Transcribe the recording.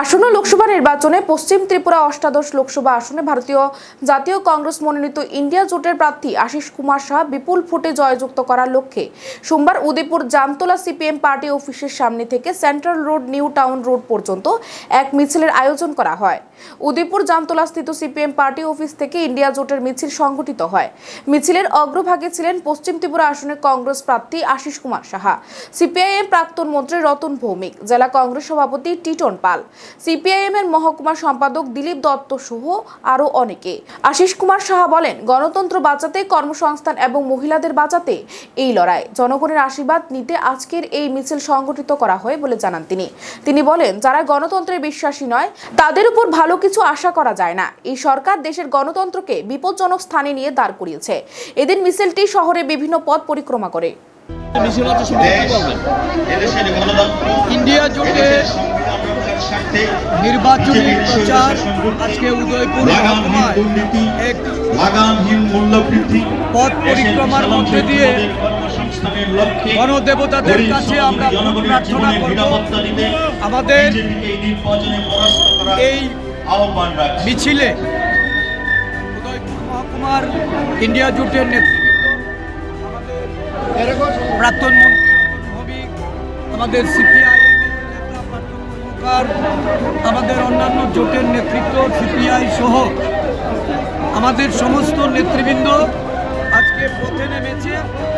আসন্ন লোকসভা নির্বাচনে পশ্চিম ত্রিপুরা অষ্টাদশ লোকসভা আসনে ভারতীয় জাতীয় কংগ্রেস মনোনীত ইন্ডিয়া জোটের প্রার্থী আশিস কুমার সাহা বিপুল ভোটে জয়যুক্ত করার লক্ষ্যে সোমবার উদয়পুর জামতলা সিপিএম পার্টি অফিসের সামনে থেকে central road new town road পর্যন্ত এক মিছিলের আয়োজন করা হয়। উদয়পুর জামতলা স্থিত সিপিএম পার্টি অফিস থেকে ইন্ডিয়া জোটের মিছিল সংগঠিত হয়। মিছিলের অগ্রভাগে ছিলেন পশ্চিম ত্রিপুরা আসনের কংগ্রেস প্রার্থী আশিস কুমার সাহা, সিপিআইএম প্রাক্তন মন্ত্রী রতন ভৌমিক, জেলা কংগ্রেস সভাপতি টিটন পাল, সিপিআইএম এর মহকুমা সম্পাদক দিলীপ দত্ত সহ আরো অনেকে। আশিস কুমার সাহা বলেন, গণতন্ত্র বাঁচাতে, কর্মসংস্থান এবং মহিলাদের বাঁচাতে এই লড়াই। জনগণের আশীর্বাদ নিতে আজকের এই মিছিল সংগঠিত করা হয় বলে জানান তিনি বলেন, যারা গণতন্ত্রে বিশ্বাসী নয় তাদের উপর ভালো কিছু আশা করা যায় না। এই সরকার দেশের গণতন্ত্রকে বিপজ্জনক স্থানে নিয়ে দাঁড় করিয়েছে। এদিন মিছিলটি শহরে বিভিন্ন পথ পরিক্রমা করে। ইন্ডিয়া জোটে নির্বাচনী প্রচার আজকে উদয়পুর মহকুমায় এক পথ পরিক্রমার মধ্যে দিয়ে গণদেবতাদের কাছে আমরা প্রার্থনা করব আমাদের এই মিছিলে উদয়পুর মহকুমার ইন্ডিয়া জোটের নেতৃবৃন্দ, প্রাক্তন মন্ত্রী রতন ভৌমিক, আমাদের সিপিআইএম আমাদের অন্যান্য জোটের নেতৃত্ব সিপিআই সহ আমাদের সমস্ত নেতৃবৃন্দ আজকে পথে নেমেছে।